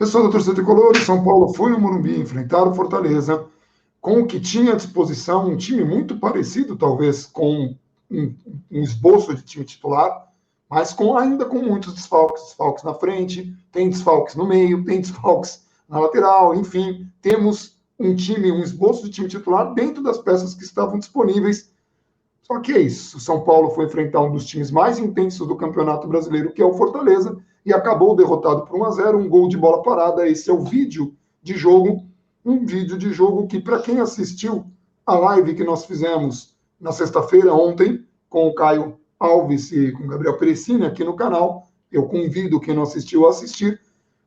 Pessoal da torcida tricolor, o São Paulo foi no Morumbi enfrentar o Fortaleza com o que tinha à disposição, um time muito parecido, talvez, com um esboço de time titular, mas ainda com muitos desfalques na frente, tem desfalques no meio, tem desfalques na lateral, enfim, temos um esboço de time titular dentro das peças que estavam disponíveis. Só que é isso, o São Paulo foi enfrentar um dos times mais intensos do Campeonato Brasileiro, que é o Fortaleza, e acabou derrotado por 1-0, um gol de bola parada. Esse é o vídeo de jogo, um vídeo de jogo que, para quem assistiu a live que nós fizemos na sexta-feira, ontem, com o Caio Alves e com o Gabriel Perecini aqui no canal, eu convido quem não assistiu a assistir,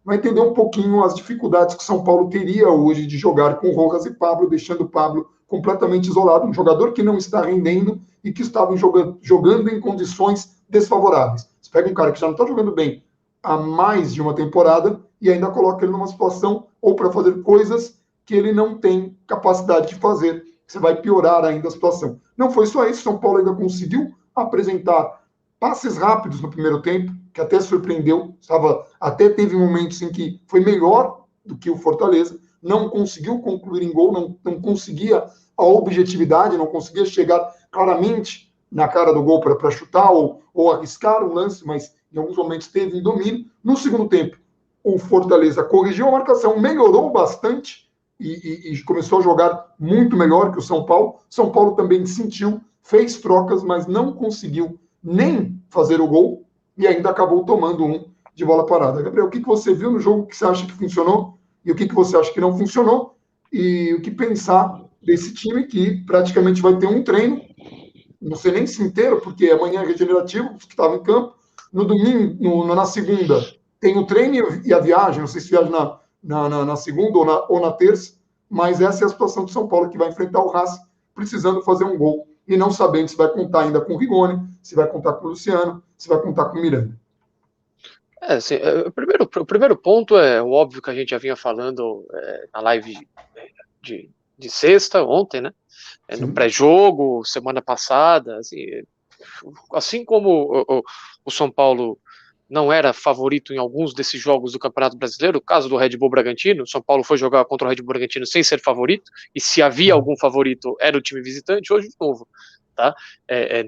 vai entender um pouquinho as dificuldades que o São Paulo teria hoje de jogar com Rojas e Pablo, deixando o Pablo completamente isolado, um jogador que não está rendendo e que estava jogando em condições desfavoráveis. Você pega um cara que já não está jogando bem há mais de uma temporada e ainda coloca ele numa situação ou para fazer coisas que ele não tem capacidade de fazer. Você vai piorar ainda a situação. Não foi só isso, São Paulo ainda conseguiu apresentar passes rápidos no primeiro tempo, que até surpreendeu, até teve momentos em que foi melhor do que o Fortaleza, não conseguiu concluir em gol, não conseguia a objetividade, não conseguia chegar claramente na cara do gol para chutar ou arriscar um lance, mas em alguns momentos teve em domínio. No segundo tempo, o Fortaleza corrigiu a marcação, melhorou bastante e começou a jogar muito melhor que o São Paulo. São Paulo também sentiu, fez trocas, mas não conseguiu nem fazer o gol e ainda acabou tomando um de bola parada. Gabriel, o que você viu no jogo que você acha que funcionou e o que você acha que não funcionou e o que pensar desse time que praticamente vai ter um treino, não sei nem se inteiro, porque amanhã é regenerativo, que estava em campo, no domingo, na segunda, tem o treino e a viagem, não sei se viaja na segunda ou na terça, mas essa é a situação do São Paulo, que vai enfrentar o Racing, precisando fazer um gol, e não sabendo se vai contar ainda com o Rigoni, se vai contar com o Luciano, se vai contar com o Miranda. Assim, o primeiro ponto é o óbvio que a gente já vinha falando na live de sexta, ontem, né? No pré-jogo, semana passada, assim como o São Paulo não era favorito em alguns desses jogos do Campeonato Brasileiro, o caso do Red Bull Bragantino, o São Paulo foi jogar contra o Red Bull Bragantino sem ser favorito, e se havia algum favorito era o time visitante, hoje de novo. Tá?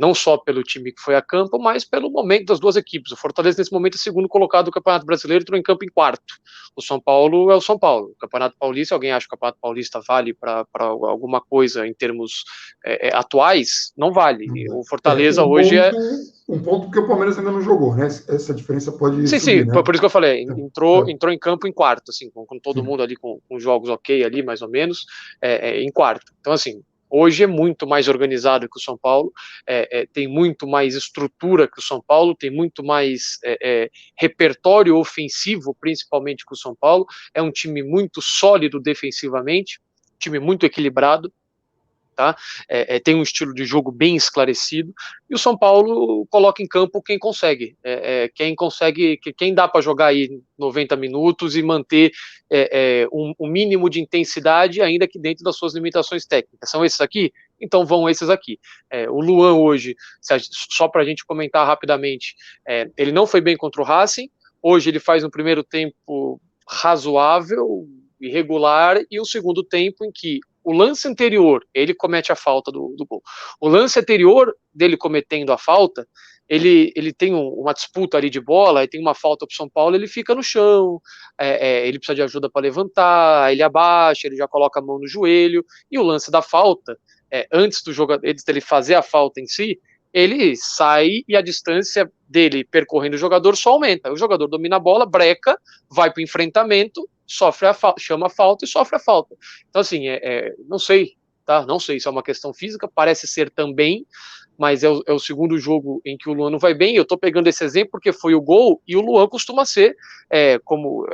Não só pelo time que foi a campo, mas pelo momento das duas equipes. O Fortaleza, nesse momento, é segundo colocado do Campeonato Brasileiro, entrou em campo em quarto. O São Paulo é o São Paulo. O Campeonato Paulista, alguém acha que o Campeonato Paulista vale para alguma coisa em termos atuais? Não vale. O Fortaleza hoje Um ponto que o Palmeiras ainda não jogou, né? Essa diferença pode subir, sim, né? por isso que eu falei, entrou em campo em quarto, assim, com todo mundo ali com jogos ok ali, mais ou menos, em quarto. Então, assim, hoje é muito mais organizado que o São Paulo, tem muito mais estrutura que o São Paulo, tem muito mais repertório ofensivo, principalmente que o São Paulo, é um time muito sólido defensivamente, time muito equilibrado, tá? Tem um estilo de jogo bem esclarecido, e o São Paulo coloca em campo quem consegue, quem dá para jogar aí 90 minutos e manter um mínimo de intensidade, ainda que dentro das suas limitações técnicas. São esses aqui? Então vão esses aqui. O Luan hoje, só para a gente comentar rapidamente, ele não foi bem contra o Racing, hoje ele faz um primeiro tempo razoável, irregular, e um segundo tempo em que o lance anterior, ele comete a falta do gol. O lance anterior dele cometendo a falta, ele tem uma disputa ali de bola, e tem uma falta para o São Paulo, ele fica no chão, ele precisa de ajuda para levantar, ele abaixa, ele já coloca a mão no joelho, e o lance da falta, antes dele fazer a falta em si, ele sai e a distância dele percorrendo o jogador só aumenta. O jogador domina a bola, breca, vai para o enfrentamento, chama a falta e sofre a falta. Então, assim, não sei, tá? Não sei se é uma questão física, parece ser também, mas é o segundo jogo em que o Luan não vai bem. Eu tô pegando esse exemplo porque foi o gol, e o Luan costuma ser, como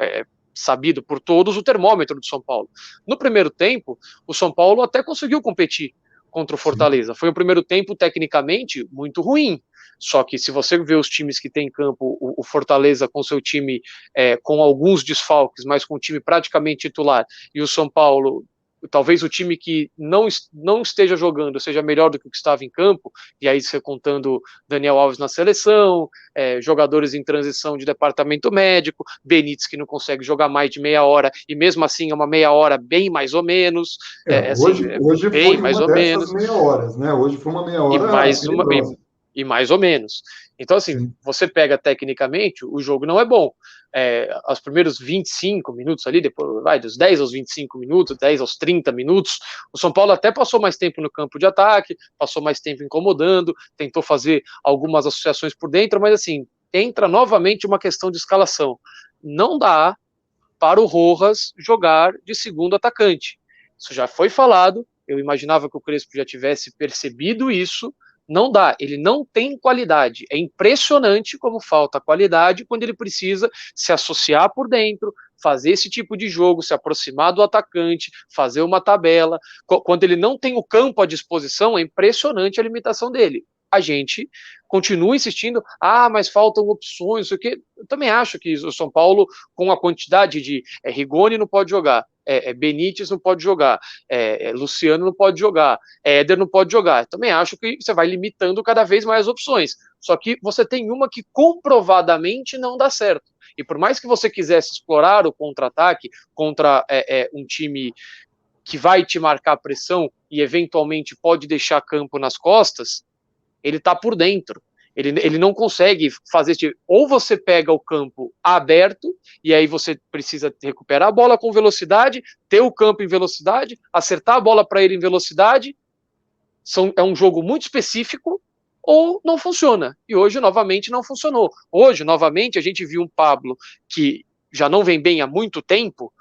sabido por todos, o termômetro do São Paulo. No primeiro tempo, o São Paulo até conseguiu competir contra o Fortaleza. Foi um primeiro tempo, tecnicamente, muito ruim. Só que se você vê os times que tem em campo, o Fortaleza com seu time com alguns desfalques, mas com o time praticamente titular, e o São Paulo talvez o time que não esteja jogando seja melhor do que o que estava em campo, e aí você contando Daniel Alves na seleção, jogadores em transição de departamento médico, Benítez que não consegue jogar mais de meia hora, e mesmo assim é uma meia hora bem mais ou menos, Hoje bem foi mais uma ou dessas menos, meia horas, né? Hoje foi uma meia e hora mais uma, tenebrosa. e mais ou menos. Então, assim, Sim. você pega tecnicamente, o jogo não é bom. Os primeiros 25 minutos ali, depois vai dos 10 aos 25 minutos, 10 aos 30 minutos, o São Paulo até passou mais tempo no campo de ataque, passou mais tempo incomodando, tentou fazer algumas associações por dentro, mas assim, entra novamente uma questão de escalação. Não dá para o Rojas jogar de segundo atacante. Isso já foi falado, eu imaginava que o Crespo já tivesse percebido isso. Não dá, ele não tem qualidade. É impressionante como falta qualidade quando ele precisa se associar por dentro, fazer esse tipo de jogo, se aproximar do atacante, fazer uma tabela. Quando ele não tem o campo à disposição, é impressionante a limitação dele. A gente continua insistindo, mas faltam opções, isso aqui. Eu também acho que o São Paulo, com a quantidade de Rigoni não pode jogar, Benítez não pode jogar, Luciano não pode jogar, Éder não pode jogar. Eu também acho que você vai limitando cada vez mais opções. Só que você tem uma que comprovadamente não dá certo. E por mais que você quisesse explorar o contra-ataque contra um time que vai te marcar pressão e eventualmente pode deixar campo nas costas, ele está por dentro. Ele não consegue fazer tipo, ou você pega o campo aberto e aí você precisa recuperar a bola com velocidade, ter o campo em velocidade, acertar a bola para ele em velocidade. É um jogo muito específico, ou não funciona. E hoje, novamente, não funcionou. Hoje, novamente, a gente viu um Pablo que já não vem bem há muito tempo,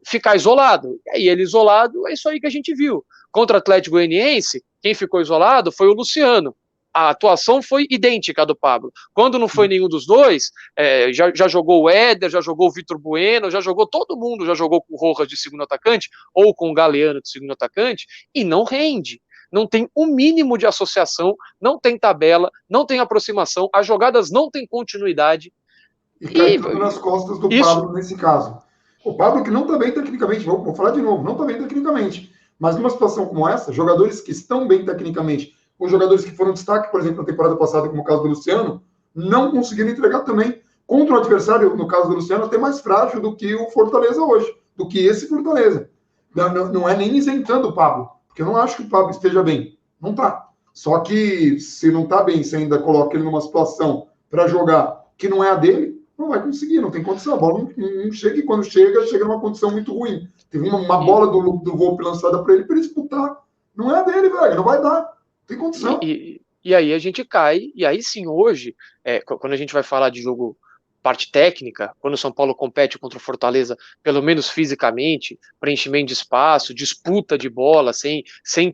ficar isolado. E aí, ele isolado, é isso aí que a gente viu. Contra o Atlético Goianiense, quem ficou isolado foi o Luciano. A atuação foi idêntica à do Pablo. Quando não foi nenhum dos dois, já jogou o Éder, já jogou o Vitor Bueno, já jogou todo mundo, já jogou com o Rojas de segundo atacante, ou com o Galeano de segundo atacante, e não rende. Não tem o mínimo de associação, não tem tabela, não tem aproximação, as jogadas não têm continuidade. E cai tudo nas costas do Pablo nesse caso. O Pablo que não está bem tecnicamente, vou falar de novo, não está bem tecnicamente. Mas numa situação como essa, jogadores que estão bem tecnicamente, os jogadores que foram destaque, por exemplo, na temporada passada, como o caso do Luciano, não conseguiram entregar também contra o adversário, no caso do Luciano, até mais frágil do que o Fortaleza hoje, do que esse Fortaleza. Não é nem isentando o Pablo, porque eu não acho que o Pablo esteja bem. Não está. Só que se não está bem, se ainda coloca ele numa situação para jogar que não é a dele, não vai conseguir, não tem condição. A bola não chega, e quando chega numa condição muito ruim. Teve uma bola do Volpe lançada para ele disputar. Não é a dele, velho, não vai dar. Não tem condição. E aí a gente cai, e aí sim, hoje, quando a gente vai falar de jogo, parte técnica, quando o São Paulo compete contra o Fortaleza, pelo menos fisicamente, preenchimento de espaço, disputa de bola, sem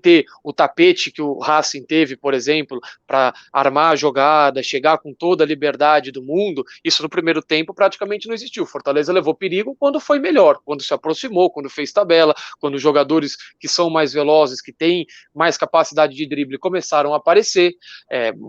ter o tapete que o Racing teve, por exemplo, para armar a jogada, chegar com toda a liberdade do mundo, isso no primeiro tempo praticamente não existiu. O Fortaleza levou perigo quando foi melhor, quando se aproximou, quando fez tabela, quando os jogadores que são mais velozes, que têm mais capacidade de drible começaram a aparecer,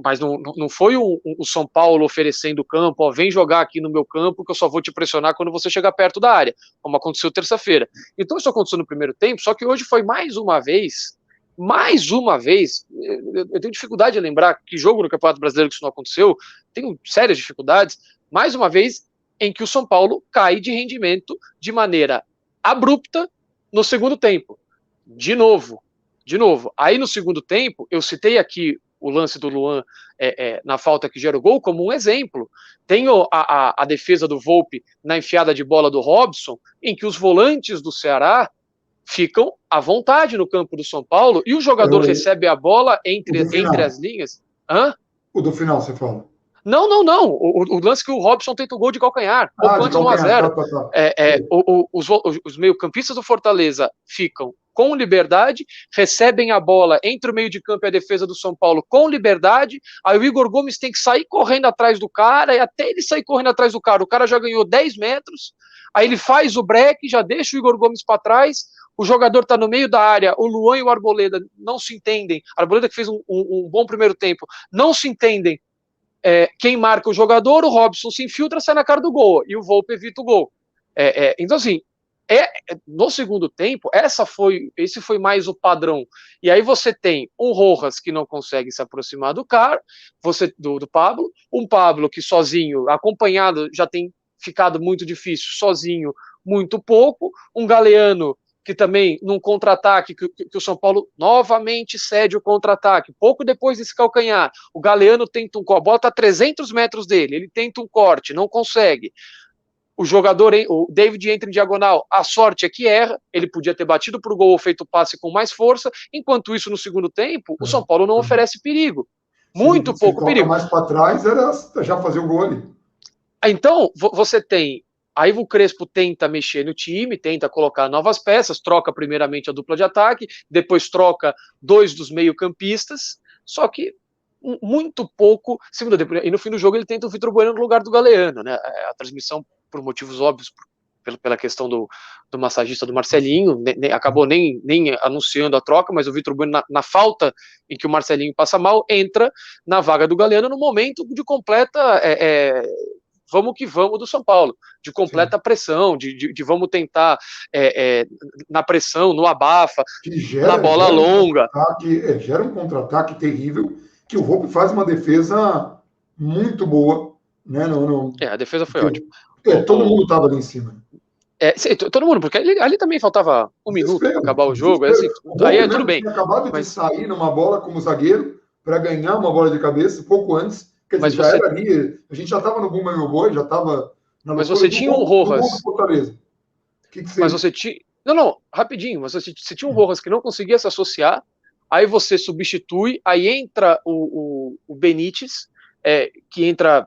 mas não foi o São Paulo oferecendo campo, vem jogar aqui no meu campo que eu só vou te pressionar quando você chegar perto da área, como aconteceu terça-feira. Então isso aconteceu no primeiro tempo, só que hoje foi mais uma vez, eu tenho dificuldade de lembrar que jogo no Campeonato Brasileiro que isso não aconteceu, tenho sérias dificuldades, mais uma vez em que o São Paulo cai de rendimento de maneira abrupta no segundo tempo. De novo. Aí no segundo tempo, eu citei aqui o lance do Luan na falta que gera o gol como um exemplo. Tem a defesa do Volpe na enfiada de bola do Robson, em que os volantes do Ceará ficam à vontade no campo do São Paulo e o jogador recebe a bola entre as linhas. Hã? O do final, você fala? Não. O lance que o Robson tenta o gol de calcanhar, pouco antes do 1-0. Os meio-campistas do Fortaleza ficam com liberdade, recebem a bola entre o meio de campo e a defesa do São Paulo com liberdade, aí o Igor Gomes tem que sair correndo atrás do cara, e até ele sair correndo atrás do cara, o cara já ganhou 10 metros, aí ele faz o break, já deixa o Igor Gomes para trás, o jogador está no meio da área, o Luan e o Arboleda não se entendem, a Arboleda que fez um bom primeiro tempo, não se entendem, quem marca o jogador, o Robson se infiltra, sai na cara do gol, e o Volpe evita o gol. Então, assim, no segundo tempo, esse foi mais o padrão. E aí você tem um Rojas que não consegue se aproximar do cara, do Pablo, um Pablo que sozinho, acompanhado, já tem ficado muito difícil, sozinho, muito pouco, um Galeano que também, num contra-ataque, que o São Paulo novamente cede o contra-ataque, pouco depois desse calcanhar, o Galeano tenta a bola está a 300 metros dele, ele tenta um corte, não consegue. O David entra em diagonal, a sorte é que erra, ele podia ter batido para o gol ou feito o passe com mais força, enquanto isso no segundo tempo, o São Paulo não oferece perigo, muito pouco perigo. Mais para trás, era já fazer o gol ali. Então, você tem, aí o Crespo tenta mexer no time, tenta colocar novas peças, troca primeiramente a dupla de ataque, depois troca 2 dos meio-campistas, só que muito pouco, e no fim do jogo ele tenta o Vitor Bueno no lugar do Galeano, né? A transmissão, por motivos óbvios, pela questão do massagista do Marcelinho, acabou nem anunciando a troca, mas o Vitor Bueno, na falta em que o Marcelinho passa mal, entra na vaga do Galeano no momento de completa vamos que vamos do São Paulo, de completa pressão, de vamos tentar na pressão, no abafa, na bola longa. Gera um contra-ataque terrível, que o Volpe faz uma defesa muito boa, né? A defesa foi ótima. Todo mundo estava ali em cima. Todo mundo, porque ali também faltava um minuto para acabar o jogo. Assim, aí tudo bem. Tinha acabado de sair numa bola como zagueiro para ganhar uma bola de cabeça pouco antes. Quer dizer, já era ali, a gente já estava no Bumba Meu Boi, já estava na Mas você tinha um Rojas. Mas você tinha. Não, rapidinho, mas você tinha um Rojas que não conseguia se associar, aí você substitui, aí entra o Benítez, que entra.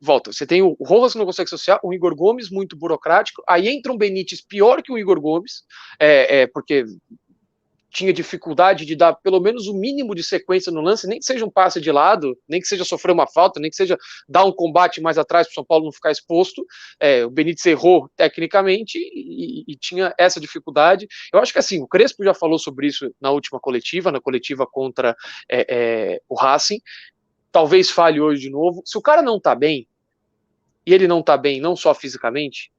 Volta, você tem o Rojas que não consegue associar, o Igor Gomes muito burocrático, aí entra um Benítez pior que o Igor Gomes, porque tinha dificuldade de dar pelo menos o mínimo de sequência no lance, nem que seja um passe de lado, nem que seja sofrer uma falta, nem que seja dar um combate mais atrás para o São Paulo não ficar exposto. O Benítez errou tecnicamente e tinha essa dificuldade. Eu acho que assim, o Crespo já falou sobre isso na última coletiva, na coletiva contra o Racing, talvez fale hoje de novo. Se o cara não tá bem, e ele não tá bem não só fisicamente,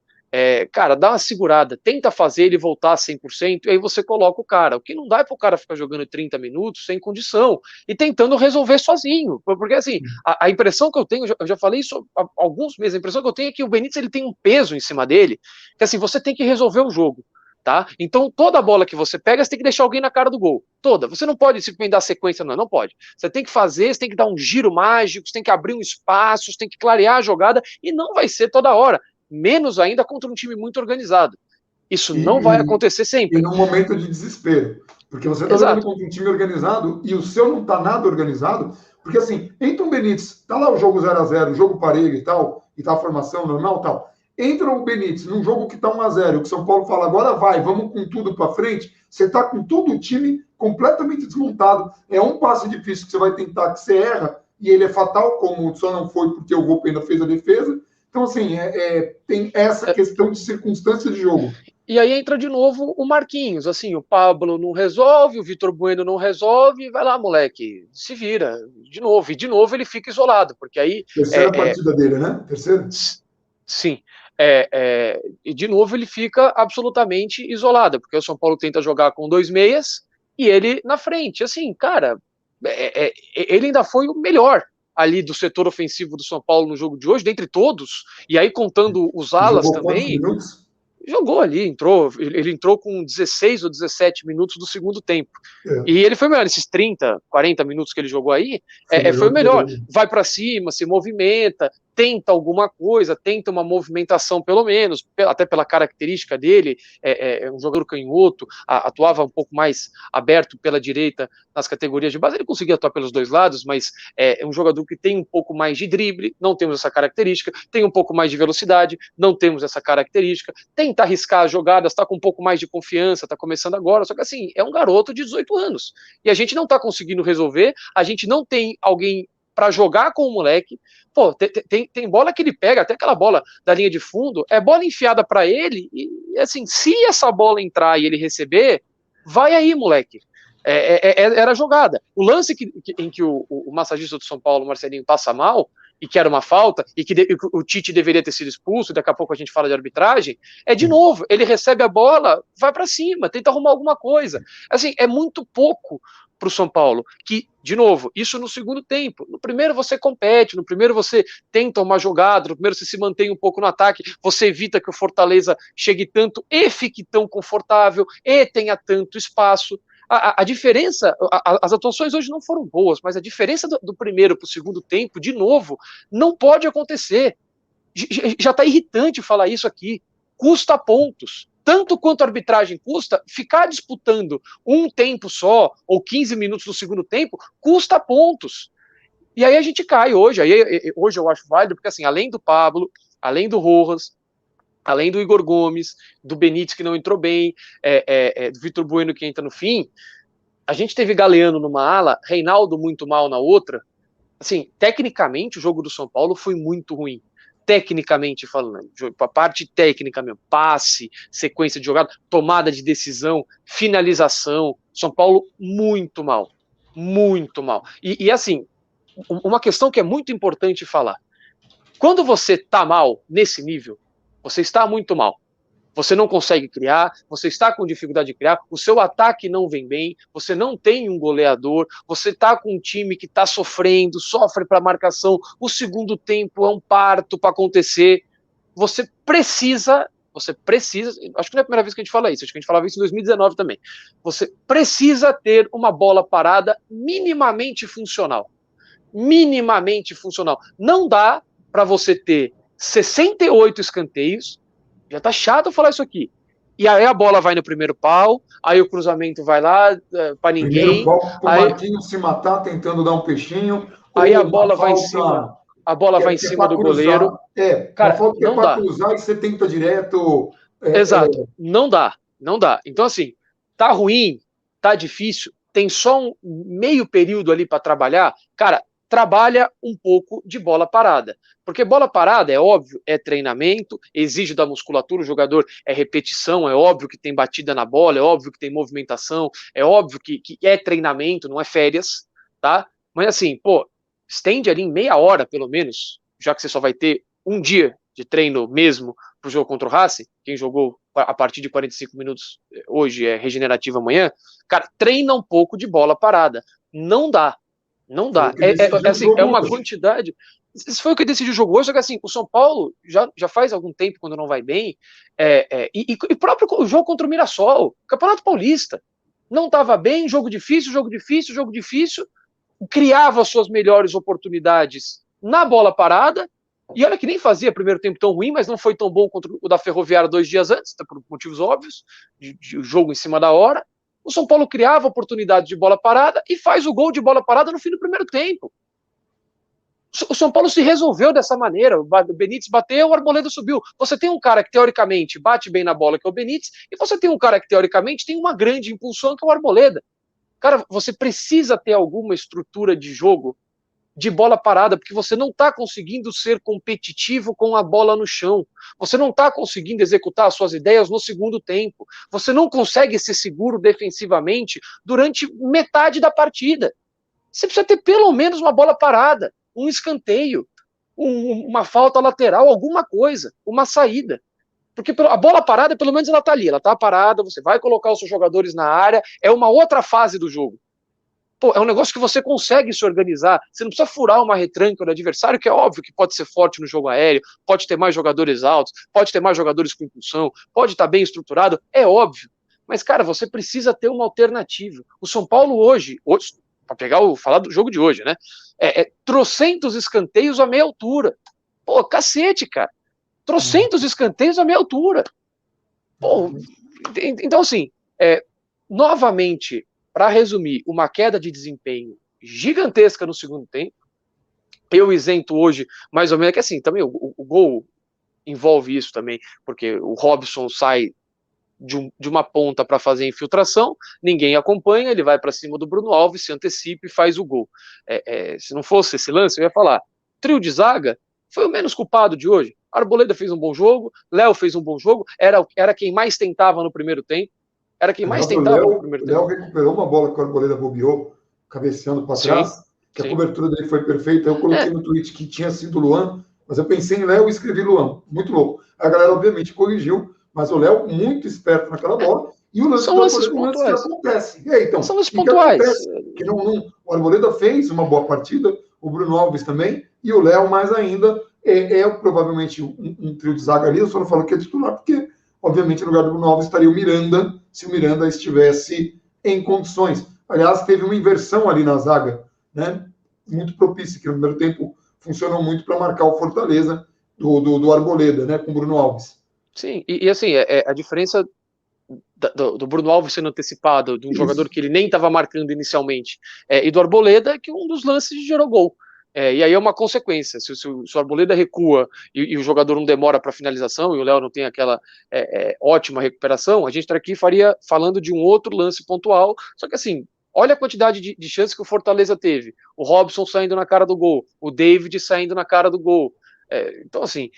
cara, dá uma segurada, tenta fazer ele voltar a 100%, e aí você coloca o cara. O que não dá é pro cara ficar jogando 30 minutos sem condição e tentando resolver sozinho, porque assim, a impressão que eu tenho, eu já falei isso há alguns meses, a impressão que eu tenho é que o Benítez ele tem um peso em cima dele, que assim, você tem que resolver o jogo. Tá? Então, toda bola que você pega, você tem que deixar alguém na cara do gol. Toda. Você não pode simplesmente dar sequência, não pode. Você tem que fazer, você tem que dar um giro mágico, você tem que abrir um espaço, você tem que clarear a jogada, e não vai ser toda hora. Menos ainda contra um time muito organizado. Isso não vai acontecer sempre. E num momento de desespero. Porque você está jogando contra um time organizado e o seu não está nada organizado. Porque assim, entra um Benítez, tá lá o jogo 0x0, o jogo parelho e tal, e tá a formação normal e tal. Entra o Benítez num jogo que tá 1x0, que o São Paulo fala, agora vai, vamos com tudo para frente. Você tá com todo o time completamente desmontado. É um passe difícil que você vai tentar, que você erra, e ele é fatal, como só não foi porque o Volpe ainda fez a defesa. Então, assim, tem essa questão de circunstância de jogo. E aí entra de novo o Marquinhos, assim, o Pablo não resolve, o Vitor Bueno não resolve, vai lá, moleque, se vira, de novo. E de novo ele fica isolado, porque aí... Terceira partida dele, né? Terceira? Sim. E de novo ele fica absolutamente isolado, porque o São Paulo tenta jogar com 2 meias e ele na frente. Assim, cara, ele ainda foi o melhor ali do setor ofensivo do São Paulo no jogo de hoje, dentre todos, e aí contando os alas também. Jogou ali, ele entrou com 16 ou 17 minutos do segundo tempo. E ele foi melhor, nesses 30, 40 minutos que ele jogou aí, foi o melhor. Vai para cima, se movimenta, tenta alguma coisa, tenta uma movimentação pelo menos, até pela característica dele, um jogador canhoto, atuava um pouco mais aberto pela direita nas categorias de base, ele conseguia atuar pelos dois lados, mas é um jogador que tem um pouco mais de drible, não temos essa característica, tem um pouco mais de velocidade, não temos essa característica, tenta arriscar as jogadas, está com um pouco mais de confiança, está começando agora, só que assim, é um garoto de 18 anos, e a gente não está conseguindo resolver, a gente não tem alguém para jogar com o moleque. Pô, tem bola que ele pega, até aquela bola da linha de fundo, é bola enfiada para ele, e assim, se essa bola entrar e ele receber, vai aí, moleque. Era jogada. O lance em que o massagista do São Paulo, Marcelinho, passa mal, e que era uma falta, e que o Tite deveria ter sido expulso, daqui a pouco a gente fala de arbitragem, de novo, ele recebe a bola, vai para cima, tenta arrumar alguma coisa. Assim, é muito pouco para o São Paulo, que, de novo, isso no segundo tempo. No primeiro você compete, no primeiro você tenta uma jogada, no primeiro você se mantém um pouco no ataque, você evita que o Fortaleza chegue tanto e fique tão confortável, e tenha tanto espaço. A diferença, as atuações hoje não foram boas, mas a diferença do primeiro para o segundo tempo, de novo, não pode acontecer. Já está irritante falar isso aqui. Custa pontos. Tanto quanto a arbitragem custa, ficar disputando um tempo só, ou 15 minutos no segundo tempo, custa pontos. E aí a gente cai hoje. Hoje eu acho válido, porque assim, além do Pablo, além do Rojas, além do Igor Gomes, do Benítez que não entrou bem, do Vitor Bueno que entra no fim, a gente teve Galeano numa ala, Reinaldo muito mal na outra. Assim, tecnicamente o jogo do São Paulo foi muito ruim. Tecnicamente falando, a parte técnica mesmo, passe, sequência de jogada, tomada de decisão, finalização, São Paulo muito mal, muito mal. E assim, uma questão que é muito importante falar, quando você tá mal nesse nível, você está muito mal. Você não consegue criar, você está com dificuldade de criar, o seu ataque não vem bem, você não tem um goleador, você está com um time que está sofrendo, sofre para marcação, o segundo tempo é um parto para acontecer. Você precisa, acho que não é a primeira vez que a gente fala isso, acho que a gente falava isso em 2019 também. Você precisa ter uma bola parada minimamente funcional. Minimamente funcional. Não dá para você ter 68 escanteios. Já tá chato falar isso aqui. E aí a bola vai no primeiro pau, aí o cruzamento vai lá para ninguém. Primeiro pau, o Marquinhos se matar tentando dar um peixinho. Aí a bola vai em cima, vai em cima do goleiro. Cara, uma falta que é para cruzar e você tenta direto. Exato, não dá. Então assim, tá ruim, tá difícil, tem só um meio período ali para trabalhar. Cara, trabalha um pouco de bola parada. Porque bola parada, é óbvio, é treinamento, exige da musculatura, o jogador é repetição, é óbvio que tem batida na bola, é óbvio que tem movimentação, é óbvio que é treinamento, não é férias, tá? Mas assim, estende ali em meia hora, pelo menos, já que você só vai ter um dia de treino mesmo pro jogo contra o Racing, quem jogou a partir de 45 minutos hoje é regenerativo amanhã, cara, treina um pouco de bola parada. Não dá. Assim, é uma quantidade. Isso foi o que decidiu o jogo hoje, só que assim, o São Paulo já faz algum tempo quando não vai bem, e próprio o jogo contra o Mirassol, Campeonato Paulista, não estava bem, jogo difícil, criava as suas melhores oportunidades na bola parada, e olha que nem fazia primeiro tempo tão ruim, mas não foi tão bom contra o da Ferroviária 2 dias antes, por motivos óbvios, de jogo em cima da hora. O São Paulo criava oportunidade de bola parada e faz o gol de bola parada no fim do primeiro tempo. O São Paulo se resolveu dessa maneira. O Benítez bateu, o Arboleda subiu. Você tem um cara que teoricamente bate bem na bola, que é o Benítez, e você tem um cara que teoricamente tem uma grande impulsão, que é o Arboleda. Cara, você precisa ter alguma estrutura de jogo de bola parada, porque você não está conseguindo ser competitivo com a bola no chão. Você não está conseguindo executar as suas ideias no segundo tempo. Você não consegue ser seguro defensivamente durante metade da partida. Você precisa ter pelo menos uma bola parada, um escanteio, uma falta lateral, alguma coisa, uma saída. Porque a bola parada, pelo menos ela está ali, ela está parada, você vai colocar os seus jogadores na área, é uma outra fase do jogo. É um negócio que você consegue se organizar, você não precisa furar uma retranca do adversário, que é óbvio que pode ser forte no jogo aéreo, pode ter mais jogadores altos, pode ter mais jogadores com impulsão, pode estar bem estruturado, é óbvio. Mas, cara, você precisa ter uma alternativa. O São Paulo hoje para falar do jogo de hoje, né? Trocentos escanteios a meia altura. Cacete, cara. Trocentos escanteios a meia altura. Então, assim, novamente, para resumir, uma queda de desempenho gigantesca no segundo tempo. Eu isento hoje, mais ou menos, que assim, também o gol envolve isso também, porque o Robson sai de uma ponta para fazer a infiltração, ninguém acompanha, ele vai para cima do Bruno Alves, se antecipa e faz o gol. Se não fosse esse lance, eu ia falar, trio de zaga foi o menos culpado de hoje. Arboleda fez um bom jogo, Léo fez um bom jogo, era quem mais tentava no primeiro tempo, no primeiro tempo. O Léo recuperou uma bola que o Arboleda bobeou, cabeceando para trás, que a cobertura dele foi perfeita. Eu coloquei no tweet que tinha sido Luan, mas eu pensei em Léo e escrevi Luan. Muito louco. A galera, obviamente, corrigiu, mas o Léo, muito esperto naquela bola, e o lance São do lances Arboleda, o lance que pontuais. acontece. E aí, então, São lances o que pontuais. acontece? Que o Arboleda fez uma boa partida, o Bruno Alves também, e o Léo mais ainda, provavelmente um trio de zaga ali, eu só não falo que é titular, porque, obviamente, no lugar do Bruno Alves estaria o Miranda, se o Miranda estivesse em condições. Aliás, teve uma inversão ali na zaga, né? Muito propícia, que no primeiro tempo funcionou muito para marcar o Fortaleza do Arboleda, né? Com o Bruno Alves. Sim, e assim, a diferença do Bruno Alves sendo antecipado, de um jogador que ele nem estava marcando inicialmente, e do Arboleda, é que um dos lances gerou gol. E aí é uma consequência. Se o Arboleda recua e o jogador não demora para finalização, e o Léo não tem aquela ótima recuperação, a gente estaria aqui falando de um outro lance pontual. Só que assim, olha a quantidade de chances que o Fortaleza teve. O Robson saindo na cara do gol, o David saindo na cara do gol. Então, assim,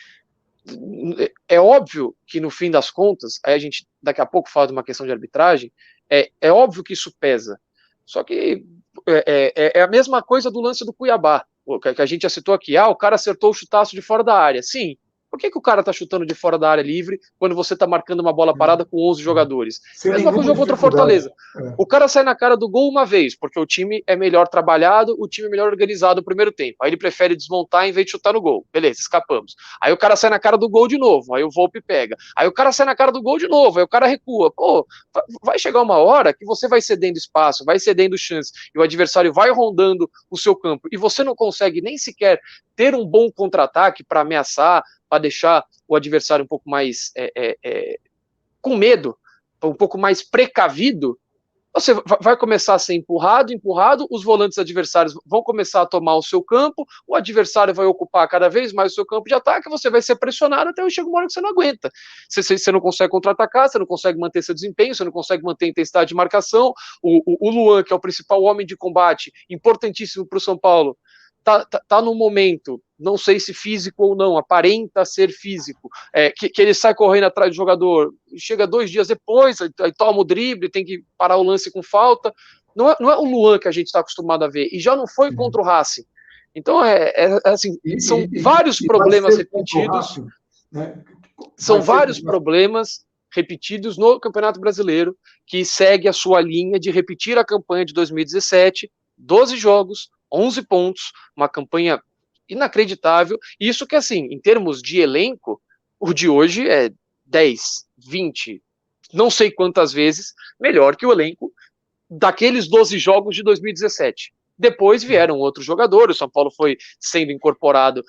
é óbvio que no fim das contas, aí a gente daqui a pouco fala de uma questão de arbitragem, é óbvio que isso pesa. Só que é a mesma coisa do lance do Cuiabá, que a gente já citou aqui. O cara acertou o chutaço de fora da área. Sim. Por que o cara tá chutando de fora da área livre quando você tá marcando uma bola parada com 11 jogadores? Mesma coisa o jogo contra o Fortaleza. O cara sai na cara do gol uma vez, porque o time é melhor trabalhado, o time é melhor organizado no primeiro tempo. Aí ele prefere desmontar em vez de chutar no gol. Beleza, escapamos. Aí o cara sai na cara do gol de novo, aí o Volpe pega. Aí o cara sai na cara do gol de novo, aí o cara recua. Pô, vai chegar uma hora que você vai cedendo espaço, vai cedendo chance, e o adversário vai rondando o seu campo, e você não consegue nem sequer ter um bom contra-ataque para ameaçar, para deixar o adversário um pouco mais com medo, um pouco mais precavido, você vai começar a ser empurrado, os volantes adversários vão começar a tomar o seu campo, o adversário vai ocupar cada vez mais o seu campo de ataque, você vai ser pressionado até chega uma hora que você não aguenta. Você não consegue contra-atacar, você não consegue manter seu desempenho, você não consegue manter a intensidade de marcação. O Luan, que é o principal homem de combate, importantíssimo para o São Paulo, tá num momento, não sei se físico ou não, aparenta ser físico, que ele sai correndo atrás do jogador, chega 2 dias depois, aí toma o drible, tem que parar o lance com falta. Não é o Luan que a gente está acostumado a ver, e já não foi contra o Racing. Então, assim, são vários problemas repetidos, Racing, né? São vários problemas repetidos no Campeonato Brasileiro, que segue a sua linha de repetir a campanha de 2017, 12 jogos, 11 pontos, uma campanha inacreditável. Isso que, assim, em termos de elenco, o de hoje é 10, 20, não sei quantas vezes melhor que o elenco daqueles 12 jogos de 2017. Depois vieram outros jogadores, o São Paulo foi sendo encorpado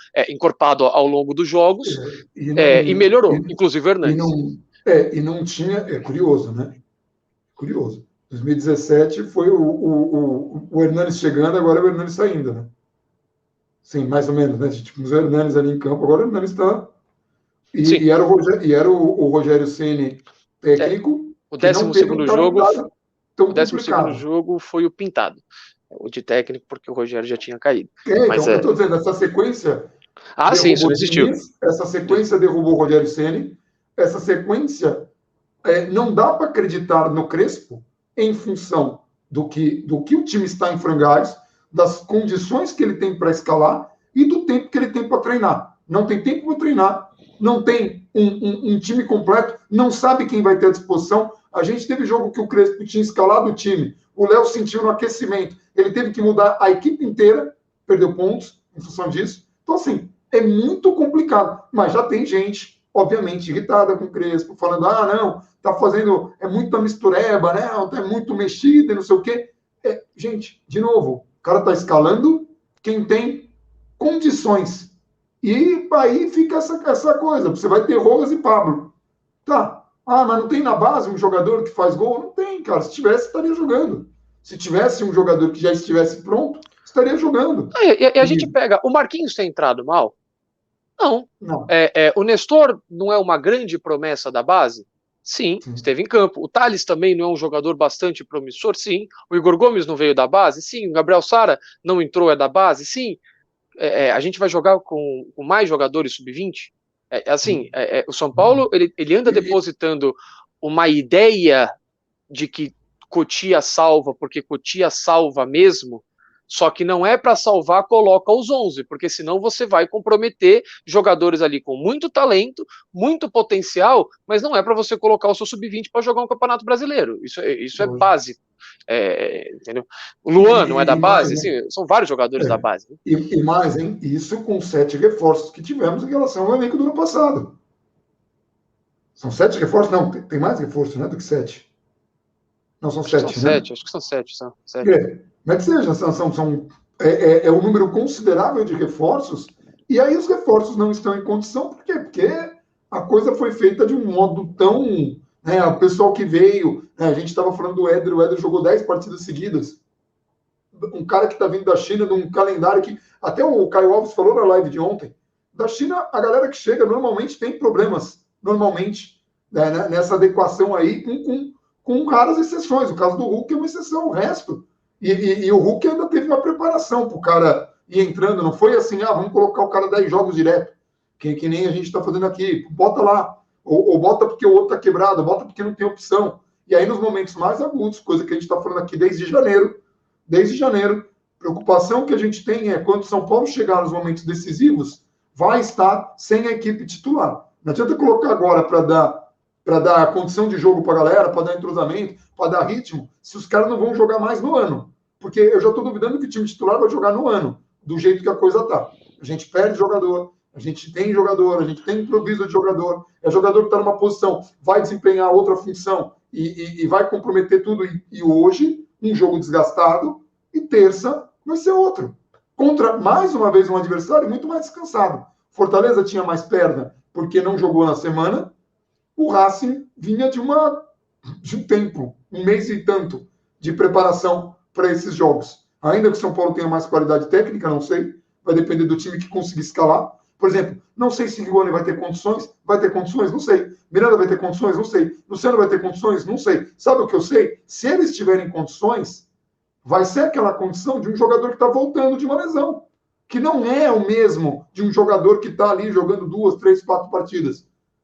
ao longo dos jogos e melhorou, inclusive o Hernandes. E não tinha, curioso, né? Curioso. 2017 foi o Hernandes chegando, agora é o Hernandes saindo, né? Sim, mais ou menos, né? Tipo, os Hernandes ali em campo, agora o Hernandes está. E era o Rogério Ceni técnico. O 12º jogo. O 12º jogo foi o Pintado, o de técnico, porque o Rogério já tinha caído. Mas eu estou dizendo, essa sequência. Sim, isso não existiu. Essa sequência derrubou o Rogério Ceni. Essa sequência não dá para acreditar no Crespo em função do que o time está em frangalhos, das condições que ele tem para escalar e do tempo que ele tem para treinar. Não tem tempo para treinar, não tem um time completo, não sabe quem vai ter à disposição. A gente teve jogo que o Crespo tinha escalado o time, o Léo sentiu no aquecimento, ele teve que mudar a equipe inteira, perdeu pontos em função disso. Então, assim, é muito complicado, mas já tem gente, obviamente, irritada com o Crespo, falando, não, tá fazendo, é muita mistureba, né? É muito mexida, não sei o quê. Gente, de novo, o cara tá escalando quem tem condições. E aí fica essa coisa, você vai ter Rojas e Pablo. Tá, mas não tem na base um jogador que faz gol? Não tem, cara. Se tivesse, estaria jogando. Se tivesse um jogador que já estivesse pronto, estaria jogando. E a gente pega, o Marquinhos tem entrado mal? Não. O Nestor não é uma grande promessa da base? Sim, esteve em campo. O Thales também não é um jogador bastante promissor? Sim. O Igor Gomes não veio da base? Sim. O Gabriel Sara não entrou, da base? Sim. A gente vai jogar com mais jogadores sub-20? O São Paulo ele anda depositando uma ideia de que Cotia salva, porque Cotia salva mesmo, Só que não é para salvar, coloca os 11, porque senão você vai comprometer jogadores ali com muito talento, muito potencial, mas não é para você colocar o seu sub-20 para jogar um campeonato brasileiro. Isso é básico. Entendeu? O Luan não é da base? Sim, são vários jogadores da base. Né? E mais, hein? Isso com 7 reforços que tivemos em relação ao elenco do ano passado. São 7 reforços? Não, tem mais reforços, né, do que 7. Não, são 7, né? Acho que são 7. São 7. Como é que seja? É um número considerável de reforços, e aí os reforços não estão em condição, por quê? Porque a coisa foi feita de um modo tão... Né, o pessoal que veio, né, a gente estava falando do Éder, o Éder jogou 10 partidas seguidas, um cara que está vindo da China, num calendário que, até o Caio Alves falou na live de ontem, da China, a galera que chega normalmente tem problemas, normalmente, né, nessa adequação aí, com raras exceções. O caso do Hulk é uma exceção, o resto. E o Hulk ainda teve uma preparação para o cara ir entrando, não foi assim, vamos colocar o cara 10 jogos direto, que nem a gente está fazendo aqui, bota lá, ou bota porque o outro está quebrado, bota porque não tem opção. E aí, nos momentos mais agudos, coisa que a gente está falando aqui desde janeiro, preocupação que a gente tem é quando o São Paulo chegar nos momentos decisivos, vai estar sem a equipe titular. Não adianta colocar agora para dar condição de jogo para a galera, para dar entrosamento, para dar ritmo, se os caras não vão jogar mais no ano. Porque eu já estou duvidando que o time titular vai jogar no ano, do jeito que a coisa está. A gente perde jogador, a gente tem improviso de jogador, é jogador que está numa posição, vai desempenhar outra função e vai comprometer tudo. E hoje, um jogo desgastado, e terça vai ser outro. Contra, mais uma vez, um adversário muito mais descansado. Fortaleza tinha mais perna porque não jogou na semana, o Racing vinha de um tempo, um mês e tanto, de preparação para esses jogos. Ainda que o São Paulo tenha mais qualidade técnica, não sei, vai depender do time que conseguir escalar. Por exemplo, não sei se Rigoni vai ter condições, não sei. Miranda vai ter condições, não sei. Luciano vai ter condições, não sei. Sabe o que eu sei? Se eles tiverem condições, vai ser aquela condição de um jogador que está voltando de uma lesão, que não é o mesmo de um jogador que está ali jogando 2, 3, 4 partidas.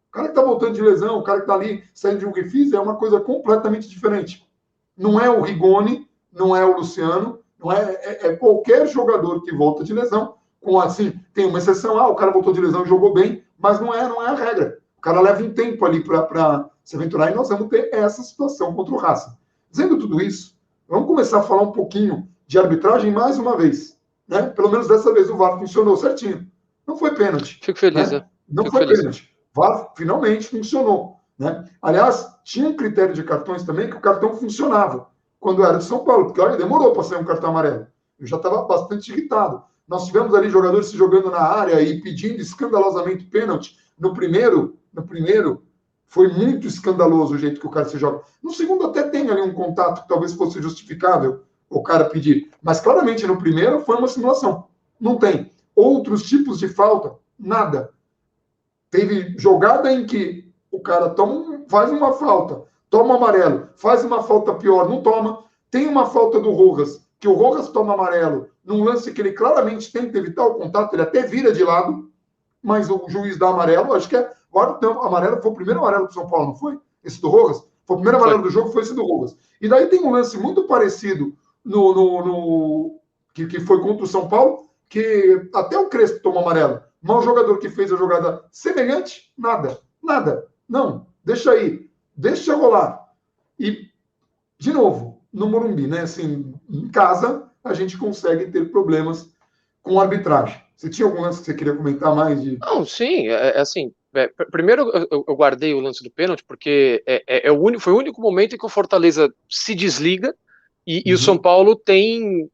O cara que está voltando de lesão, o cara que está ali saindo de um refis, é uma coisa completamente diferente. Não é o Rigoni, não é o Luciano, não é qualquer jogador que volta de lesão, com assim, tem uma exceção, o cara voltou de lesão e jogou bem, mas não é a regra. O cara leva um tempo ali para se aventurar, e nós vamos ter essa situação contra o Racing. Dizendo tudo isso, vamos começar a falar um pouquinho de arbitragem mais uma vez. Né? Pelo menos dessa vez o VAR funcionou certinho. Não foi pênalti. Fico feliz, né? Não foi pênalti. O VAR finalmente funcionou. Né? Aliás, tinha um critério de cartões também que o cartão funcionava quando era de São Paulo, porque olha, demorou para sair um cartão amarelo. Eu já estava bastante irritado. Nós tivemos ali jogadores se jogando na área e pedindo escandalosamente pênalti. No primeiro, foi muito escandaloso o jeito que o cara se joga. No segundo até tem ali um contato que talvez fosse justificável o cara pedir. Mas claramente no primeiro foi uma simulação. Não tem. Outros tipos de falta, nada. Teve jogada em que o cara faz uma falta, toma amarelo, faz uma falta pior, não toma. Tem uma falta do Rojas, que o Rojas toma amarelo, num lance que ele claramente tenta evitar o contato, ele até vira de lado, mas o juiz dá amarelo, acho que o árbitro amarelo, foi o primeiro amarelo do São Paulo, não foi? Esse do Rojas? Foi o primeiro amarelo do jogo, foi esse do Rojas. E daí tem um lance muito parecido que foi contra o São Paulo, que até o Crespo tomou amarelo. Mas o jogador que fez a jogada semelhante, nada. Não, deixa aí. Deixa rolar. E, de novo, no Morumbi, né? Assim, em casa, a gente consegue ter problemas com a arbitragem. Você tinha algum lance que você queria comentar mais? Não, sim, assim, primeiro eu guardei o lance do pênalti, porque foi o único momento em que o Fortaleza se desliga e o São Paulo tem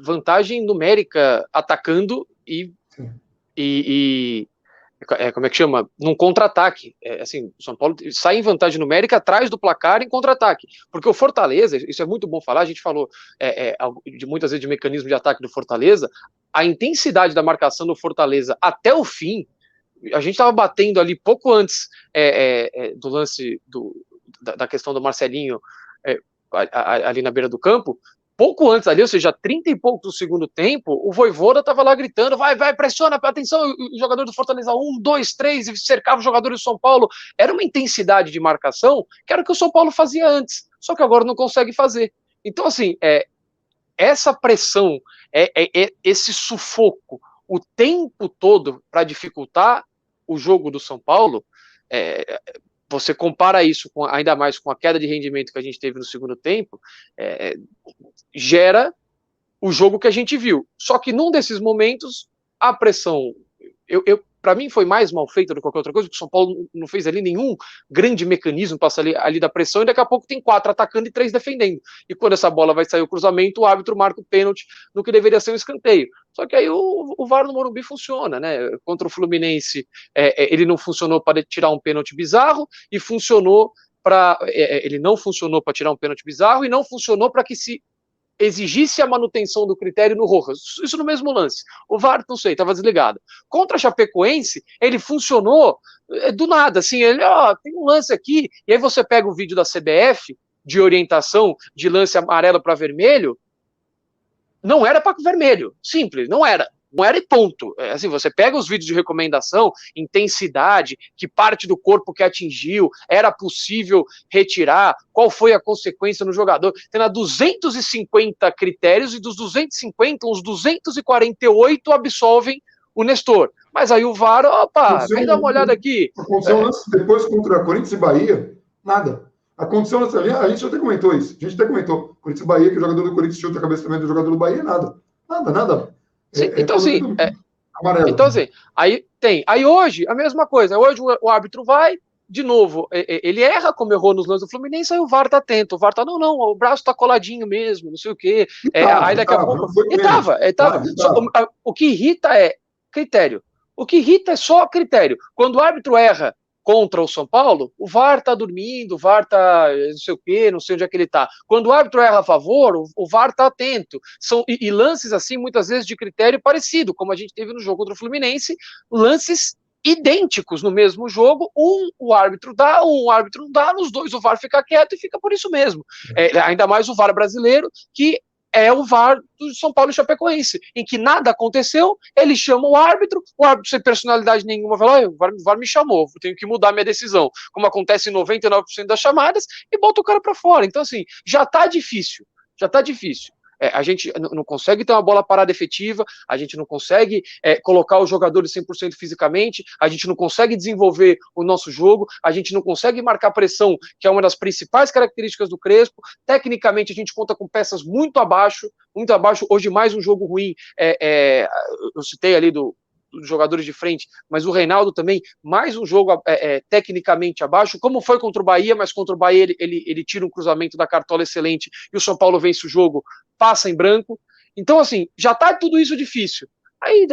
vantagem numérica atacando como é que chama? Num contra-ataque. Assim, o São Paulo sai em vantagem numérica atrás do placar em contra-ataque. Porque o Fortaleza, isso é muito bom falar, a gente falou de muitas vezes de mecanismo de ataque do Fortaleza, a intensidade da marcação do Fortaleza até o fim, a gente estava batendo ali pouco antes do lance da questão do Marcelinho ali na beira do campo, pouco antes ali, ou seja, 30 e pouco do segundo tempo, o Vojvoda estava lá gritando, vai, pressiona, atenção, o jogador do Fortaleza, 1, 2, 3, e cercava os jogadores do São Paulo. Era uma intensidade de marcação que era o que o São Paulo fazia antes, só que agora não consegue fazer. Então, assim, essa pressão, esse sufoco o tempo todo para dificultar o jogo do São Paulo, você compara isso ainda mais com a queda de rendimento que a gente teve no segundo tempo, gera o jogo que a gente viu. Só que num desses momentos, a pressão, para mim foi mais mal feita do que qualquer outra coisa, porque o São Paulo não fez ali nenhum grande mecanismo para sair ali da pressão, e daqui a pouco tem 4 atacando e 3 defendendo. E quando essa bola vai sair o cruzamento, o árbitro marca o pênalti no que deveria ser um escanteio. Só que aí o VAR no Morumbi funciona, né? Contra o Fluminense, ele não funcionou para tirar um pênalti bizarro, e funcionou para... ele não funcionou para tirar um pênalti bizarro, e não funcionou para que se exigisse a manutenção do critério no Rojas. Isso no mesmo lance. O VAR, não sei, estava desligado. Contra a Chapecoense, ele funcionou do nada, assim, tem um lance aqui, e aí você pega o vídeo da CBF, de orientação, de lance amarelo para vermelho, não era para vermelho, simples, não era e ponto. Assim, você pega os vídeos de recomendação, intensidade, que parte do corpo que atingiu, era possível retirar, qual foi a consequência no jogador. Tem 250 critérios, e dos 250, uns 248 absolvem o Nestor. Mas aí o VAR, vem dar uma olhada aqui. Aconteceu um lance depois contra Corinthians e Bahia, nada. Aconteceu um lance ali, a gente até comentou isso. A gente até comentou. Corinthians e Bahia, que o jogador do Corinthians chuta a cabeça também do jogador do Bahia, nada. Nada. Sim, então, assim, então, assim, aí hoje, a mesma coisa. Hoje o árbitro vai, de novo, ele erra como errou nos lances do Fluminense, aí o VAR tá atento. O VAR tá, não, o braço tá coladinho mesmo, não sei o quê. Aí daqui a pouco. O que irrita é critério. O que irrita é só critério. Quando o árbitro erra contra o São Paulo, o VAR tá dormindo, o VAR tá não sei o quê, não sei onde é que ele tá. Quando o árbitro erra a favor, o VAR tá atento. E lances assim, muitas vezes de critério parecido, como a gente teve no jogo contra o Fluminense, lances idênticos no mesmo jogo, o árbitro dá, o árbitro não dá, nos dois o VAR fica quieto e fica por isso mesmo. Ainda mais o VAR brasileiro, que é o VAR do São Paulo e Chapecoense, em que nada aconteceu, ele chama o árbitro sem personalidade nenhuma, fala, o VAR me chamou, tenho que mudar minha decisão, como acontece em 99% das chamadas, e bota o cara para fora. Então, assim, já tá difícil. A gente não consegue ter uma bola parada efetiva, a gente não consegue colocar os jogadores 100% fisicamente, a gente não consegue desenvolver o nosso jogo, a gente não consegue marcar pressão, que é uma das principais características do Crespo. Tecnicamente, a gente conta com peças muito abaixo. Hoje, mais um jogo ruim, eu citei ali dos jogadores de frente, mas o Reinaldo também, mais um jogo tecnicamente abaixo, como foi contra o Bahia, mas contra o Bahia ele tira um cruzamento da cartola excelente e o São Paulo vence o jogo, passa em branco. Então, assim, já tá tudo isso difícil. Aí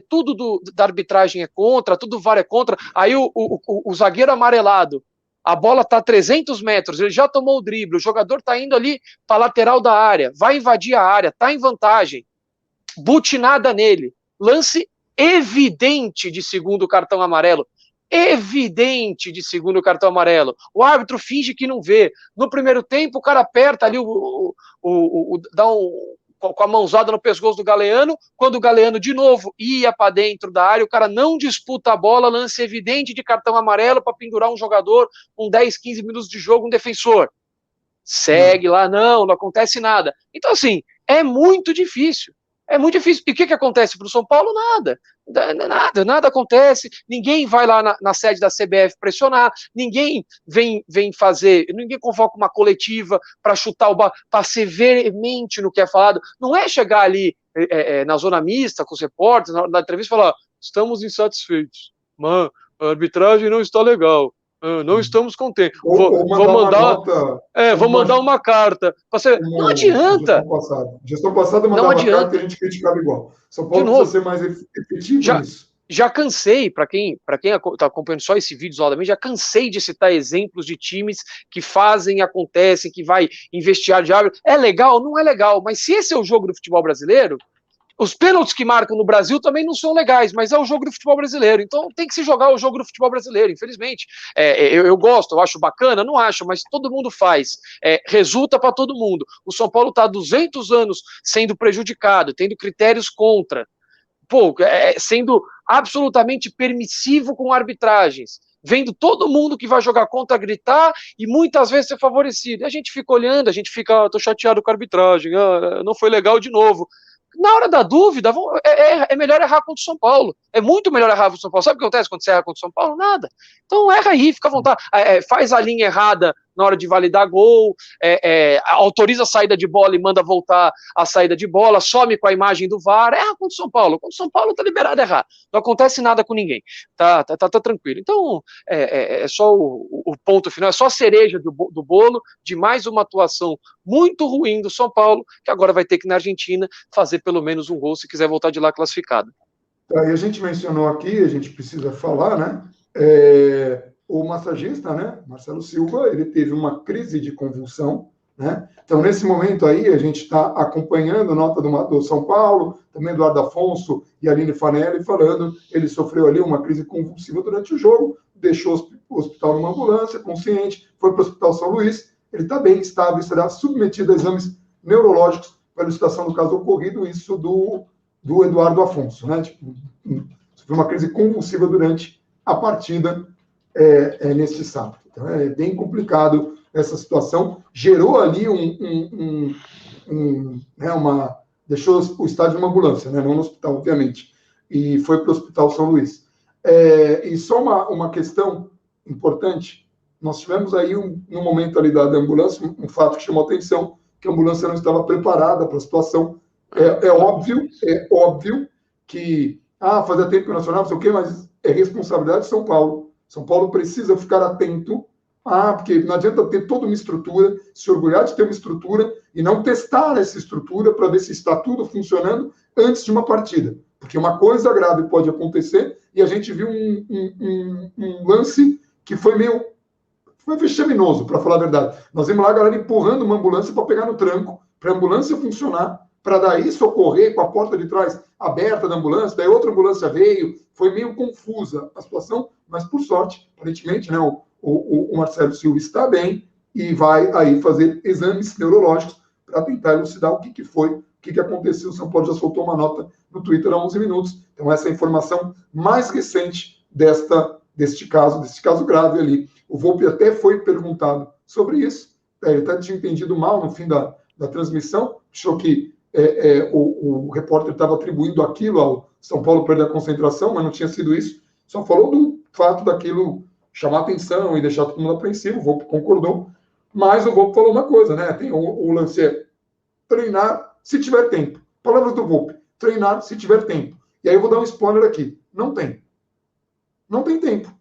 tudo da arbitragem é contra, tudo VAR é contra. Aí o zagueiro amarelado, a bola tá a 300 metros, ele já tomou o drible, o jogador tá indo ali para lateral da área, vai invadir a área, tá em vantagem, butinada nele, lance evidente de segundo cartão amarelo. O árbitro finge que não vê. No primeiro tempo, o cara aperta ali, dá com a mãozada no pescoço do Galeano. Quando o Galeano, de novo, ia para dentro da área, o cara não disputa a bola, lance evidente de cartão amarelo para pendurar um jogador com 10, 15 minutos de jogo, um defensor. Segue lá, não acontece nada. Então, assim, é muito difícil. E o que acontece para o São Paulo? Nada acontece, ninguém vai lá na sede da CBF pressionar, ninguém vem fazer, ninguém convoca uma coletiva para chutar para ser veemente no que é falado. Não é chegar ali na zona mista com os repórteres, na entrevista, e falar, estamos insatisfeitos, a arbitragem não está legal. Não estamos contentes. Vou mandar uma carta. Não adianta. Gestão passada mandava uma carta e a gente criticava igual. São Paulo precisa ser mais efetivo nisso. Já cansei, para quem está acompanhando só esse vídeo isoladamente, já cansei de citar exemplos de times que fazem, acontecem, que vai investigar de árbitro. É legal? Não é legal. Mas se esse é o jogo do futebol brasileiro, os pênaltis que marcam no Brasil também não são legais, mas é o jogo do futebol brasileiro. Então tem que se jogar o jogo do futebol brasileiro, infelizmente. Eu gosto, eu acho bacana, não acho, mas todo mundo faz. Resulta para todo mundo. O São Paulo está há 200 anos sendo prejudicado, tendo critérios contra, sendo absolutamente permissivo com arbitragens. vendo todo mundo que vai jogar contra gritar e muitas vezes ser favorecido. E a gente fica olhando, a gente fica, tô chateado com a arbitragem, não foi legal de novo. Na hora da dúvida, é melhor errar contra o São Paulo. É muito melhor errar contra o São Paulo. Sabe o que acontece quando você erra contra o São Paulo? Nada. Então erra aí, fica à vontade. Faz a linha errada na hora de validar gol, autoriza a saída de bola e manda voltar a saída de bola, some com a imagem do VAR, erra contra o São Paulo. Contra o São Paulo tá liberado a errar. Não acontece nada com ninguém. Tá tranquilo. Então, é só o ponto final, é só a cereja do bolo de mais uma atuação muito ruim do São Paulo, que agora vai ter que ir na Argentina fazer pelo menos um gol se quiser voltar de lá classificado. E a gente mencionou aqui, a gente precisa falar, né? O massagista, né, Marcelo Silva, ele teve uma crise de convulsão, né? Então, nesse momento aí, a gente está acompanhando a nota do São Paulo, também Eduardo Afonso e Aline Fanelli falando, ele sofreu ali uma crise convulsiva durante o jogo, deixou o hospital numa ambulância, consciente, foi para o Hospital São Luís, ele está bem estável, será submetido a exames neurológicos para a elucidação do caso ocorrido, isso do Eduardo Afonso, né? Sofreu uma crise convulsiva durante a partida neste sábado. Então, é bem complicado essa situação. Gerou ali deixou o estádio numa ambulância, né? Não no hospital, obviamente. E foi para o Hospital São Luís. E só uma questão importante. Nós tivemos aí, no momento ali da ambulância, um fato que chamou a atenção, que a ambulância não estava preparada para a situação. É óbvio que fazia tempo que o Nacional, não sei o quê, mas é responsabilidade de São Paulo. São Paulo precisa ficar atento, porque não adianta ter toda uma estrutura, se orgulhar de ter uma estrutura e não testar essa estrutura para ver se está tudo funcionando antes de uma partida. Porque uma coisa grave pode acontecer e a gente viu um lance que foi vexaminoso, para falar a verdade. Nós vimos lá a galera empurrando uma ambulância para pegar no tranco, para a ambulância funcionar, para daí socorrer com a porta de trás aberta da ambulância, daí outra ambulância veio, foi meio confusa a situação, mas por sorte, aparentemente, né, o Marcelo Silva está bem e vai aí fazer exames neurológicos para tentar elucidar o que foi, o que aconteceu. O São Paulo já soltou uma nota no Twitter há 11 minutos, então essa é a informação mais recente deste caso grave ali. O Volpi até foi perguntado sobre isso, ele até tinha entendido mal no fim da transmissão, achou que o repórter estava atribuindo aquilo ao São Paulo perder a concentração, mas não tinha sido isso. Só falou do fato daquilo chamar atenção e deixar todo mundo apreensivo. O Volpi concordou. Mas o Volpi falou uma coisa, né? Tem o lance treinar se tiver tempo. Palavras do Volpi. Treinar se tiver tempo. E aí eu vou dar um spoiler aqui. Não tem. Não tem tempo.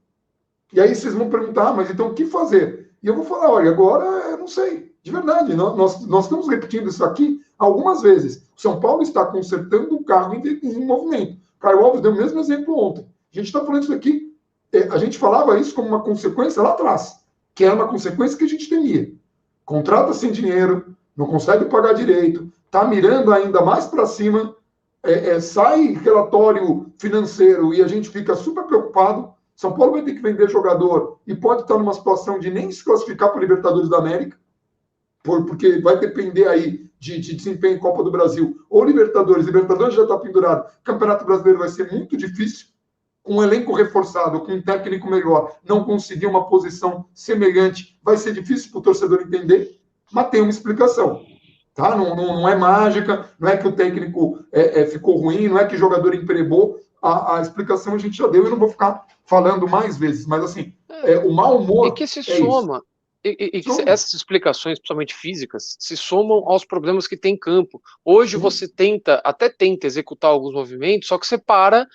E aí vocês vão perguntar, mas então o que fazer? E eu vou falar, olha, agora eu não sei. De verdade, nós estamos repetindo isso aqui algumas vezes. O São Paulo está consertando o carro em movimento. Caio Alves deu o mesmo exemplo ontem. A gente está falando isso aqui, a gente falava isso como uma consequência lá atrás, que era uma consequência que a gente temia. Contrata sem dinheiro, não consegue pagar direito, está mirando ainda mais para cima, sai relatório financeiro e a gente fica super preocupado. São Paulo vai ter que vender jogador e pode estar numa situação de nem se classificar para a Libertadores da América, porque vai depender aí de desempenho em Copa do Brasil ou Libertadores. Libertadores já está pendurado. Campeonato Brasileiro vai ser muito difícil. Com um elenco reforçado, com um técnico melhor, não conseguir uma posição semelhante, vai ser difícil para o torcedor entender, mas tem uma explicação. Tá? Não é mágica, não é que o técnico ficou ruim, não é que o jogador empregou. A explicação a gente já deu e não vou ficar falando mais vezes, mas assim, o mau humor. E que se soma. E que essas explicações, principalmente físicas, se somam aos problemas que tem em campo. Hoje você até tenta executar alguns movimentos, só que você para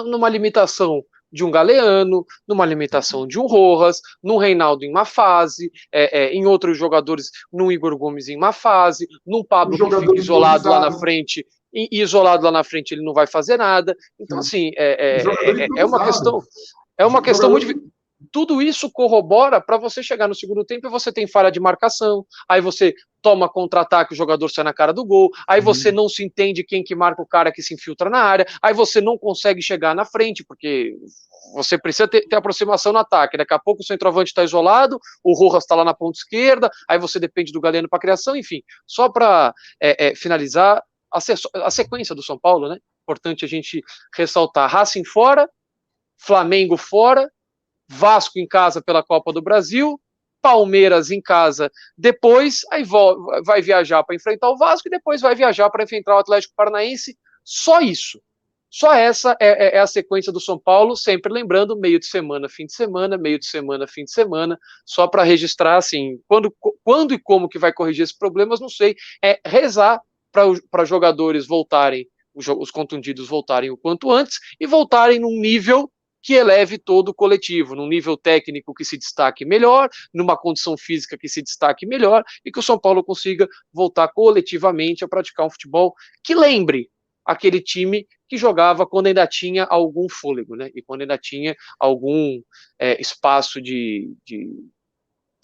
numa limitação de um Galeano, numa limitação de um Rojas, num Reinaldo em uma fase, em outros jogadores, num Igor Gomes em uma fase, num Pablo que fica isolado lá na frente, e isolado lá na frente ele não vai fazer nada. Então, assim, é uma questão muito difícil. Tudo isso corrobora para você chegar no segundo tempo e você tem falha de marcação, aí você toma contra-ataque, o jogador sai na cara do gol, aí você não se entende quem que marca o cara que se infiltra na área, aí você não consegue chegar na frente, porque você precisa ter aproximação no ataque, daqui a pouco o centroavante está isolado, o Rojas está lá na ponta esquerda, aí você depende do Galeno para criação, enfim, só para finalizar a sequência do São Paulo, né? Importante a gente ressaltar: Racing fora, Flamengo fora, Vasco em casa pela Copa do Brasil, Palmeiras em casa depois, aí vai viajar para enfrentar o Vasco e depois vai viajar para enfrentar o Atlético Paranaense. Só isso. Só essa é a sequência do São Paulo, sempre lembrando, meio de semana, fim de semana, meio de semana, fim de semana, só para registrar, assim, quando e como que vai corrigir esses problemas, não sei, é rezar para jogadores voltarem, os contundidos voltarem o quanto antes e voltarem num nível que eleve todo o coletivo, num nível técnico que se destaque melhor, numa condição física que se destaque melhor e que o São Paulo consiga voltar coletivamente a praticar um futebol que lembre aquele time que jogava quando ainda tinha algum fôlego, né? E quando ainda tinha algum espaço de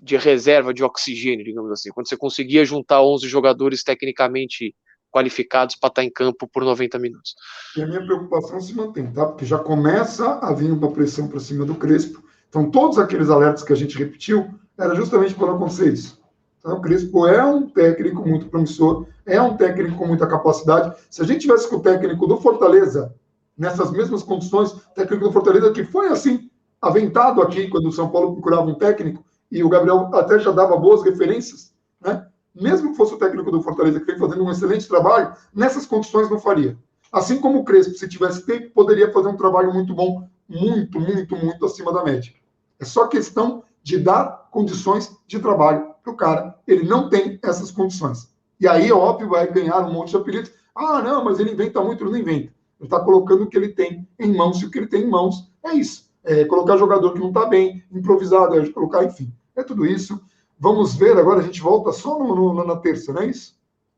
reserva de oxigênio, digamos assim. Quando você conseguia juntar 11 jogadores tecnicamente qualificados para estar em campo por 90 minutos. E a minha preocupação se mantém, tá? Porque já começa a vir uma pressão para cima do Crespo. Então, todos aqueles alertas que a gente repetiu era justamente para não acontecer isso. Então, o Crespo é um técnico muito promissor, é um técnico com muita capacidade. Se a gente tivesse com o técnico do Fortaleza, nessas mesmas condições, o técnico do Fortaleza, que foi assim, aventado aqui, quando o São Paulo procurava um técnico, e o Gabriel até já dava boas referências, né? Mesmo que fosse o técnico do Fortaleza, que vem fazendo um excelente trabalho, nessas condições não faria. Assim como o Crespo, se tivesse tempo, poderia fazer um trabalho muito bom, muito, muito, muito acima da média. É só questão de dar condições de trabalho para o cara. Ele não tem essas condições. E aí, óbvio, vai ganhar um monte de apelidos. Ah, não, mas ele inventa muito, ele não inventa. Ele está colocando o que ele tem em mãos, e o que ele tem em mãos é isso. É colocar jogador que não está bem, improvisado, é colocar, enfim. É tudo isso. Vamos ver agora, a gente volta só na terça, não é isso?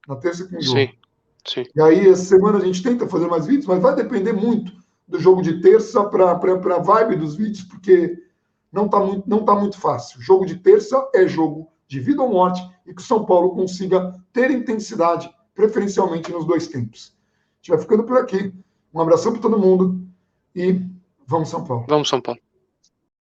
Na terça com o jogo. Sim. E aí, essa semana a gente tenta fazer mais vídeos, mas vai depender muito do jogo de terça para a vibe dos vídeos, porque não tá muito fácil. O jogo de terça é jogo de vida ou morte e que o São Paulo consiga ter intensidade, preferencialmente nos dois tempos. A gente vai ficando por aqui. Um abração para todo mundo e vamos São Paulo. Vamos São Paulo.